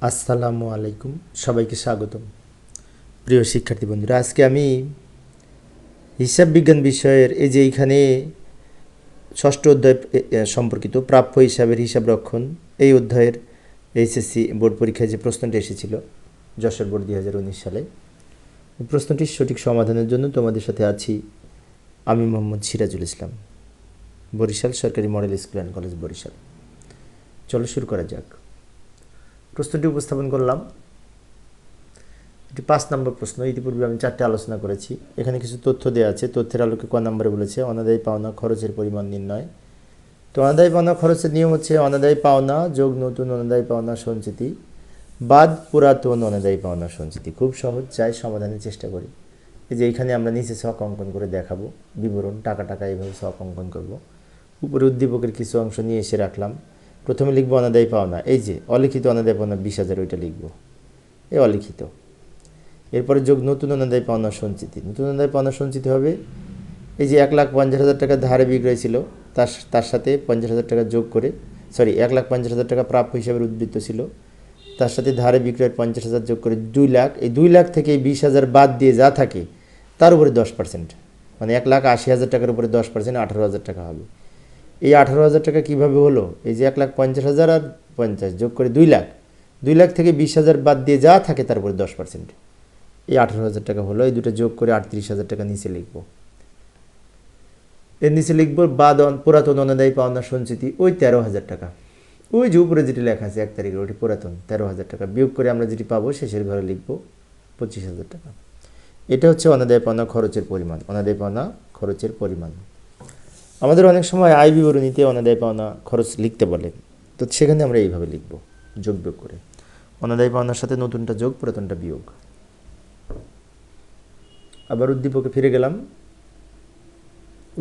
আসসালামু আলাইকুম, সবাইকে স্বাগতম। প্রিয় শিক্ষার্থী বন্ধুরা, আজকে আমি হিসাব বিজ্ঞান বিষয়ের এই যে এইখানে ষষ্ঠ অধ্যায় সম্পর্কিত প্রাপ্য হিসাবের হিসাব রক্ষণ, এই অধ্যায়ের এইচএসসি বোর্ড পরীক্ষায় যে প্রশ্নটি এসেছিল যশোর বোর্ড 2019 সালে, এই প্রশ্নটির সঠিক সমাধানের জন্য তোমাদের সাথে আছি আমি মোহাম্মদ সিরাজুল ইসলাম, বরিশাল সরকারি model school and college Barishal. চলো শুরু করা যাক। প্রশ্নটি উপস্থাপন করলাম। এটি 5 নম্বর প্রশ্ন। ইতিপূর্বে আমি 4টে আলোচনা করেছি। এখানে কিছু তথ্য দেওয়া আছে। তথ্যের আলোকে ক নম্বরে বলেছে অনাদায়ী পাওনা খরচের পরিমাণ নির্ণয়। তো অনাদায়ী পাওনা খরচের নিয়ম হচ্ছে অনাদায়ী পাওনা যোগ নতুন অনাদায়ী পাওনা সঞ্চিতি বাদ পুরাতন অনাদায়ী পাওনা সঞ্চিতি। খুব সহজ, চাই সমাধানের চেষ্টা করি। এই যে এখানে আমরা নিচে ছক অঙ্কন করে দেখাবো, বিবরণ টাকা টাকা এইভাবে ছক অঙ্কন করব। উপরে উদ্দীপকের কিছু অংশ নিয়ে এসে রাখলাম। প্রথমে লিখবো অনাদায়ী পাওনা, এই যে অলিখিত অনাদায়ী পাওনা 20,000, ওইটা লিখবো, এই অলিখিত। এরপরে যোগ নতুন অনাদায়ী পাওনা সঞ্চিতি। নতুন অনাদায়ী পাওনা সঞ্চিতি হবে এই যে 1,50,000 টাকা ধারে বিক্রয় ছিল, তার সাথে 50,000 টাকা যোগ করে, 1,50,000 টাকা প্রাপ্য হিসাবে উদ্বৃত্ত ছিল, তার সাথে ধারে বিক্রয়ের 50,000 যোগ করে 2 লাখ। এই 2 লাখ থেকে 20,000 বাদ দিয়ে যা থাকে তার উপরে 10%, মানে 1,80,000 টাকার উপরে 10% 18,000 টাকা হবে। এই 18,000 টাকা কীভাবে হলো? এই যে 1,50,000 আর 50 যোগ করে 2 লাখ, 2 লাখ থেকে 20,000 বাদ দিয়ে যা থাকে তার উপরে 10%, এই 18,000 টাকা হলো। এই দুটো যোগ করে 38,000 টাকা নিচে লিখবো। এর নিচে লিখবো বাদ পুরাতন অনাদায়ী পাওনা সঞ্চিতি, ওই 13,000 টাকা। ওই যে উপরে যেটি লেখা আছে 1 তারিখের, ওটি পুরাতন 13,000 টাকা। বিয়োগ করে আমরা যেটি পাবো শেষের ঘরে লিখবো 25,000 টাকা। এটা হচ্ছে অনাদায়ী পাওনা খরচের পরিমাণ। অনাদায়ী পাওনা খরচের পরিমাণ। আমাদের অনেক সময় আয় বিবরণীতে অনাদায়ী পাওনা খরচ লিখতে বলে, তো সেখানে আমরা এইভাবে লিখব, যোগ বিয়োগ করে। অনাদায়ী পাওনার সাথে নতুনটা যোগ, পুরাতনটা বিয়োগ। আবার উদ্দীপকে ফিরে গেলাম।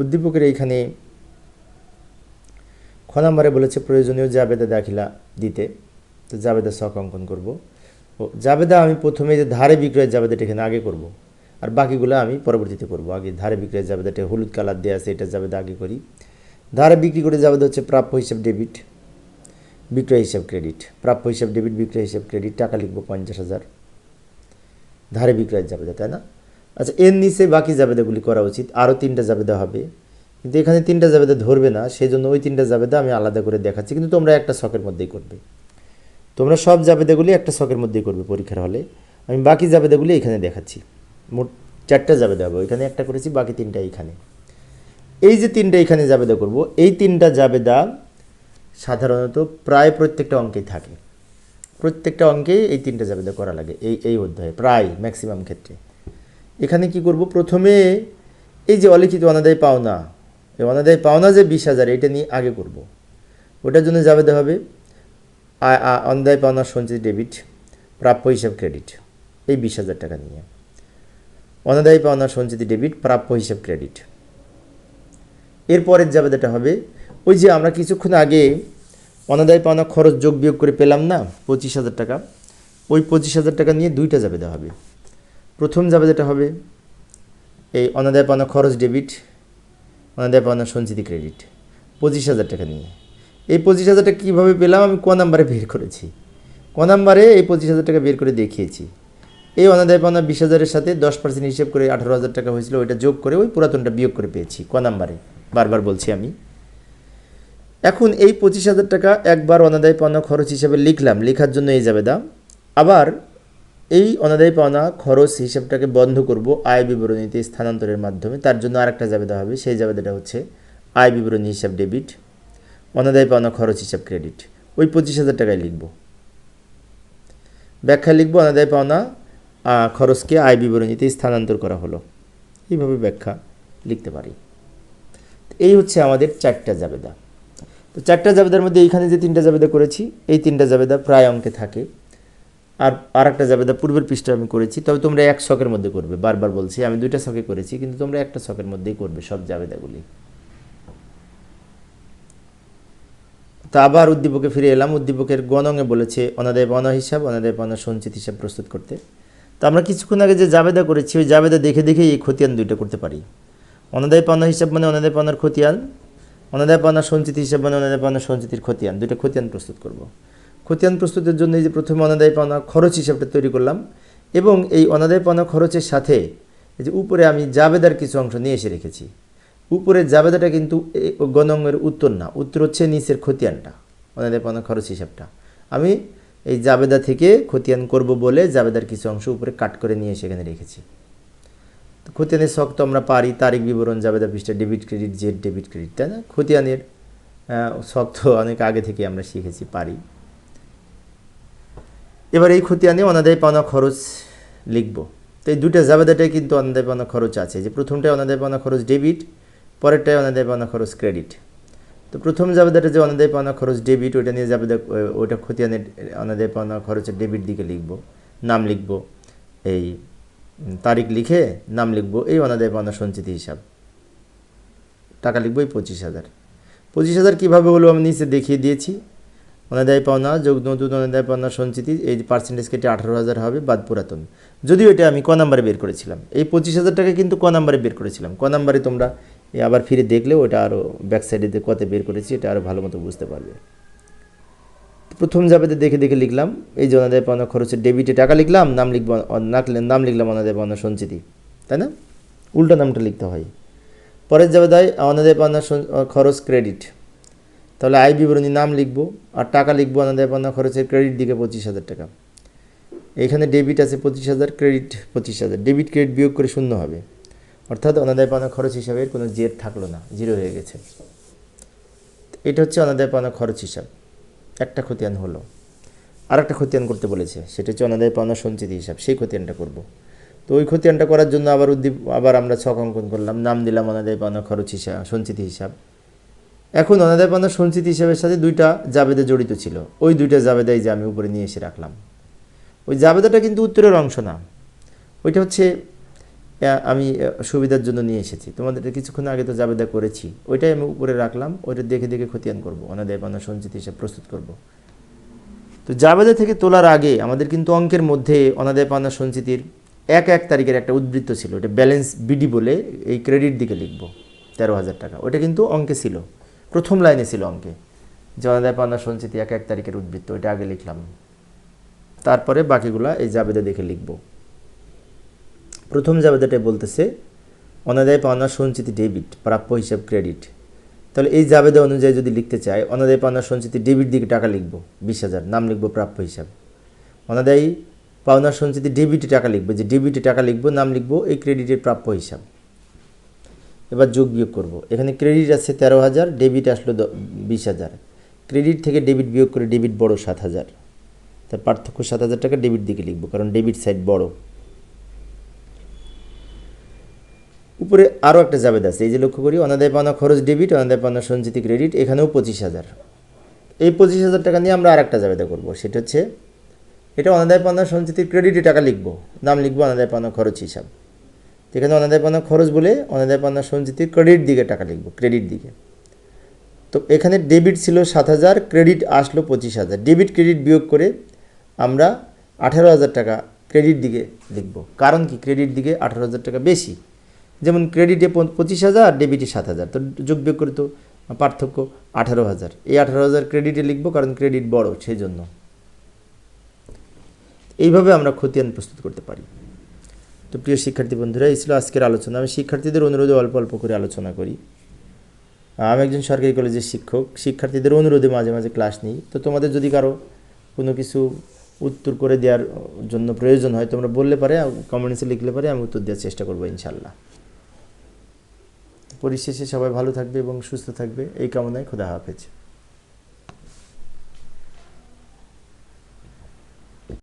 উদ্দীপকের এইখানে খ নম্বরে বলেছে প্রয়োজনীয় জাবেদা দাখিলা দিতে। তো জাবেদা ছক অঙ্কন করব। ও জাবেদা আমি প্রথমে যে ধারে বিক্রয়ের জাবেদাটা এখানে আগে করব, আর বাকিগুলো আমি পরবর্তীতে করব। আগে ধারে বিক্রয়ের জাবেদাটা হলুদ কালার দেওয়া আছে, এটা জাবেদা আগে করি। ধারে বিক্রি করে জাবেদা হচ্ছে প্রাপ্য হিসাব ডেবিট, বিক্রয় হিসাব ক্রেডিট। প্রাপ্য হিসাব ডেবিট, বিক্রয় হিসাব ক্রেডিট। টাকা লিখবো 50,000, ধারে বিক্রয়ের জাবেদা, তাই না? আচ্ছা, এর নিচে বাকি জাবেদাগুলি করা উচিত। আরও 3টা জাবেদা হবে, কিন্তু এখানে 3টা জাবেদা ধরবে না, সেই জন্য ওই 3টা জাবেদা আমি আলাদা করে দেখাচ্ছি। কিন্তু তোমরা একটা ছকের মধ্যেই করবে, তোমরা সব জাবেদাগুলি একটা ছকের মধ্যেই করবে পরীক্ষার হলে। আমি বাকি জাবেদাগুলি এখানে দেখাচ্ছি। মোট 4টা জাবেদা হবে, ওইখানে একটা করেছি, বাকি 3টা এইখানে। এই যে 3টা এখানে জাবেদা করব, এই 3টা জাবেদা সাধারণত প্রায় প্রত্যেকটা অঙ্কেই থাকে। প্রত্যেকটা অঙ্কেই এই 3টা জাবেদা করা লাগে এই অধ্যায়ে, প্রায় ম্যাক্সিমাম ক্ষেত্রে। এখানে কি করব? প্রথমে এই যে অলিখিত অনাদায়ী পাওনা, এই অনাদায়ী পাওনা যে 20,000, এটা নিয়ে আগে করব। ওটার জন্য জাবেদা হবে অনাদায়ী পাওনা সঞ্চিত ডেবিট, প্রাপ্য হিসাব ক্রেডিট, এই 20,000 টাকা নিয়ে। অনাদায়ী পাওনা সঞ্চিত ডেবিট, প্রাপ্য হিসাব ক্রেডিট। এরপরের জাবেদাটা হবে ওই যে আমরা কিছুক্ষণ আগে অনাদায়ী পাওনা খরচ যোগ বিয়োগ করে পেলাম না 25,000 টাকা, ওই 25,000 টাকা নিয়ে 2টা জাবেদা হবে। প্রথম জাবেদাটা হবে এই অনাদায়ী পাওনা খরচ ডেবিট, অনাদায়ী পাওনা সঞ্চিতি ক্রেডিট, 25,000 টাকা নিয়ে। এই 25,000 টাকা কীভাবে পেলাম? আমি ক নাম্বারে বের করেছি। ক নাম্বারে এই 25,000 টাকা বের করে দেখিয়েছি। এই অনাদায়ী পাওনা 20,000-এর সাথে 10% হিসেব করে 18,000 টাকা হয়েছিল, ওইটা যোগ করে ওই পুরাতনটা বিয়োগ করে পেয়েছি ক নাম্বারে। বারবার বলছি আমি। এখন এই 25,000 টাকা একবার অনাদায়ী পাওনা খরচ হিসাবে লিখলাম, লেখার জন্য এই জাবেদা। আবার এই অনাদায়ী পাওনা খরচ হিসাবটাকে বন্ধ করব আয় বিবরণীতে স্থানান্তরের মাধ্যমে। তার জন্য আরেকটা জাবেদা হবে, সেই জাবেদাটা হচ্ছে আয় বিবরণী হিসাব ডেবিট, অনাদায়ী পাওনা খরচ হিসাব ক্রেডিট। ওই 25,000 টাকায় লিখব, ব্যাখ্যা লিখব অনাদায়ী পাওনা খরচকে আয় বিবরণীতে স্থানান্তর করা হলো, এইভাবে ব্যাখ্যা লিখতে পারি। এই হচ্ছে আমাদের 4টা জাবেদা। তো 4টা জাবেদার মধ্যে এইখানে যে 3টা জাবেদা করেছি, এই 3টা জাবেদা প্রায় অঙ্কে থাকে। আর একটা জাবেদা পূর্বের পৃষ্ঠা আমি করেছি, তবে তোমরা এক ছকের মধ্যে করবে। বারবার বলছি আমি 2টা ছকে করেছি, কিন্তু তোমরা একটা ছকের মধ্যেই করবে সব জাবেদাগুলি। তা আবার উদ্দীপকে ফিরে এলাম। উদ্দীপকের গণঙে বলেছে অনাদায়ী পাওনা হিসাব, অনাদায়ী পাওনা সঞ্চিত হিসাব প্রস্তুত করতে। তো আমরা কিছুক্ষণ আগে যে জাবেদা করেছি, ওই জাবেদা দেখে দেখেই এই খতিয়ান 2টা করতে পারি। অনাদায়ী পাওনা হিসাব মানে অনাদায়ী পাওনার খতিয়ান, অনাদায়ী পাওনা সঞ্চিত হিসাব মানে অনাদায়ী পাওনা সঞ্চিতির খতিয়ান, 2টা খতিয়ান প্রস্তুত করব। খতিয়ান প্রস্তুতের জন্য এই যে প্রথমে অনাদায় পাওনা খরচ হিসাবটা তৈরি করলাম এবং এই অনাদায় পাওনা খরচের সাথে এই যে উপরে আমি জাবেদার কিছু অংশ নিয়ে এসে রেখেছি। উপরের জাবেদাটা কিন্তু গ নংয়ের উত্তর না, উত্তর হচ্ছে নিচের খতিয়ানটা, অনাদায় পাওনা খরচ হিসাবটা। আমি এই জাবেদা থেকে খতিয়ান করব বলে জাবেদার কিছু অংশ উপরে কাট করে নিয়ে এসে এখানে রেখেছি। তো খতিয়ানের ছক তো আমরা পারি, তারিখ বিবরণ, জাবেদা পৃষ্ঠা, debit credit, Z debit credit, তাই না? খতিয়ানের ছক তো অনেক আগে থেকে আমরা শিখেছি, পারি। এবার এই খতিয়ানে অনাদায় পাওনা খরচ লিখব। তো এই দুটো জাবেদাটাই কিন্তু অনাদায় পাওনা খরচ আছে, যে প্রথমটায় অনাদায় পাওনা খরচ ডেবিট, পরেরটায় অনাদায় পাওনা খরচ ক্রেডিট। তো প্রথম জাবেদাটা যে অনাদায় পাওনা খরচ ডেবিট, ওইটা নিয়ে জাবেদা, ওইটা খতিয়ানের অনাদায় পাওনা খরচের ডেবিট দিকে লিখব, নাম লিখব, এই তারিখ লিখে নাম লিখব এই অনাদায় পাওনা সঞ্চিতি হিসাব, টাকা লিখব এই 25,000। 25,000 কীভাবে হলো আমি নিচে দেখিয়ে দিয়েছি। অনাদায় পাওনা যোগ নতুন অনাদায় পাওনা সঞ্চিতি, এই পার্সেন্টেজ কেটে 18,000 হবে, বাদ পুরাতন। যদিও এটা আমি ক নাম্বারে বের করেছিলাম, এই 25,000 টাকা কিন্তু ক নাম্বারে বের করেছিলাম। ক নাম্বারে তোমরা আবার ফিরে দেখলে ওটা আরও ব্যাক সাইডে কতে বের করেছি এটা আরও ভালো মতো বুঝতে পারবে। প্রথম জাবেদা দেখে দেখে লিখলাম, এই যে অনাদায় পাওনা খরচের ডেবিটে টাকা লিখলাম, নাম লিখব, নাম লিখলাম অনাদায় পাওনা সঞ্চিতি, তাই না? উল্টা নামটা লিখতে হয়। পরের জাবেদায় অনাদায় পাওনা খরচ ক্রেডিট, তাহলে আয় বিবরণী নাম লিখব আর টাকা লিখব অনাদায় পাওনা খরচের ক্রেডিট দিকে 25,000 টাকা। এখানে ডেবিট আছে 25,000, ক্রেডিট 25,000, ডেবিট ক্রেডিট বিয়োগ করে শূন্য হবে, অর্থাৎ অনাদায় পাওনা খরচ হিসাবে কোনো জের থাকলো না, জিরো হয়ে গেছে। এটা হচ্ছে অনাদায় পাওনা খরচ হিসাব, একটা খতিয়ান হলো। আর একটা খতিয়ান করতে বলেছে, সেটা হচ্ছে অনাদায় পাওনা সঞ্চিতি হিসাব, সেই খতিয়ানটা করব। তো ওই খতিয়ানটা করার জন্য আবার আমরা ছক অঙ্কন করলাম, নাম দিলাম অনাদায় পাওনা খরচ হিসাব, সঞ্চিতি হিসাব। এখন অনাদায় পাওনা সঞ্চিতি হিসাবের সাথে দুইটা জাবেদা জড়িত ছিল, ওই দুইটা জাবেদাই যে আমি উপরে নিয়ে এসে রাখলাম। ওই জাবেদাটা কিন্তু উত্তরের অংশ না, ওইটা হচ্ছে আমি সুবিধার জন্য নিয়ে এসেছি। তোমাদের কিছুক্ষণ আগে তো জাবেদা করেছি, ওইটাই আমি উপরে রাখলাম, ওইটা দেখে দেখে খতিয়ান করব, অনাদায় পাওনা সঞ্চিতি হিসাব প্রস্তুত করব। তো জাবেদা থেকে তোলার আগে আমাদের কিন্তু অঙ্কের মধ্যে অনাদায় পাওনা সঞ্চিতির 1 তারিখের একটা উদ্বৃত্ত ছিল, এটা ব্যালেন্স বিডি বলে এই ক্রেডিট দিকে লিখব 13,000 টাকা। ওটা কিন্তু অঙ্কে ছিল, প্রথম লাইনে ছিল অঙ্কে, যে অনাদায় পাওনা সঞ্চিতি 1 তারিখের উদ্বৃত্ত, ওইটা আগে লিখলাম। তারপরে বাকিগুলা এই জাবেদা দেখে লিখব। প্রথম জাবেদাটাই বলতেছে অনাদায় পাওনা সঞ্চিতি ডেবিট, প্রাপ্য হিসাব ক্রেডিট। তাহলে এই জাবেদা অনুযায়ী যদি লিখতে চাই, অনাদায় পাওনা সঞ্চিতি ডেবিট দিকে টাকা লিখব 20,000, নাম লিখব প্রাপ্য হিসাব। অনাদায়ী পাওনা সঞ্চিতি ডেবিটে টাকা লিখব, যে ডেবিটে টাকা লিখব, নাম লিখব এই ক্রেডিটের প্রাপ্য হিসাব। এবার যোগ বিয়োগ করব, এখানে ক্রেডিট আছে 13,000, ডেবিট আসলো 20,000, ক্রেডিট থেকে ডেবিট বিয়োগ করে ডেবিট বড় 7,000, তার পার্থক্য 7,000 টাকা ডেবিট দিকে লিখব, কারণ ডেবিট সাইড বড়। উপরে আরও একটা জাবেদা আছে, এই যে লক্ষ্য করি, অনাদায় পাওনা খরচ ডেবিট, অনাদায় পাওনা সঞ্চিতি ক্রেডিট, এখানেও 25,000। এই 25,000 টাকা নিয়ে আমরা আর একটা জাবেদা করব, সেটা হচ্ছে এটা অনাদায় পাওনা সঞ্চিতির ক্রেডিটে টাকা লিখব, নাম লিখব অনাদায় পাওনা খরচ হিসাব। এখানে অনাদায় পাওনা খরচ বলে অনাদায় পাওনা সঞ্চিতির ক্রেডিট দিকে টাকা লিখব, ক্রেডিট দিকে। তো এখানে ডেবিট ছিল 7,000, ক্রেডিট আসলো 25,000, ডেবিট ক্রেডিট বিয়োগ করে আমরা 18,000 টাকা ক্রেডিট দিকে লিখব। কারণ কি, ক্রেডিট দিকে 18,000 টাকা বেশি, যেমন ক্রেডিটে 25,000, ডেবিটে 7,000, তো যোগ বিয়োগ করে তো পার্থক্য 18,000। এই 18,000 ক্রেডিটে লিখব, কারণ ক্রেডিট বড়, সেই জন্য। এইভাবে আমরা খতিয়ান প্রস্তুত করতে পারি। তো প্রিয় শিক্ষার্থী বন্ধুরা, এই ছিল আজকের আলোচনা। আমি শিক্ষার্থীদের অনুরোধে অল্প অল্প করে আলোচনা করি। আমি একজন সরকারি কলেজের শিক্ষক, শিক্ষার্থীদের অনুরোধে মাঝে মাঝে ক্লাস নিই। তো তোমাদের যদি কারো কোনো কিছু উত্তর করে দেওয়ার জন্য প্রয়োজন হয়, তোমরা বললে পারে, কমেন্টসে লিখলে পারে, আমি উত্তর দেওয়ার চেষ্টা করবো ইনশাল্লাহ। পরিশেষে সবাই ভালো থাকবে এবং সুস্থ থাকবে, এই কামনায় খোদা হাফেজ।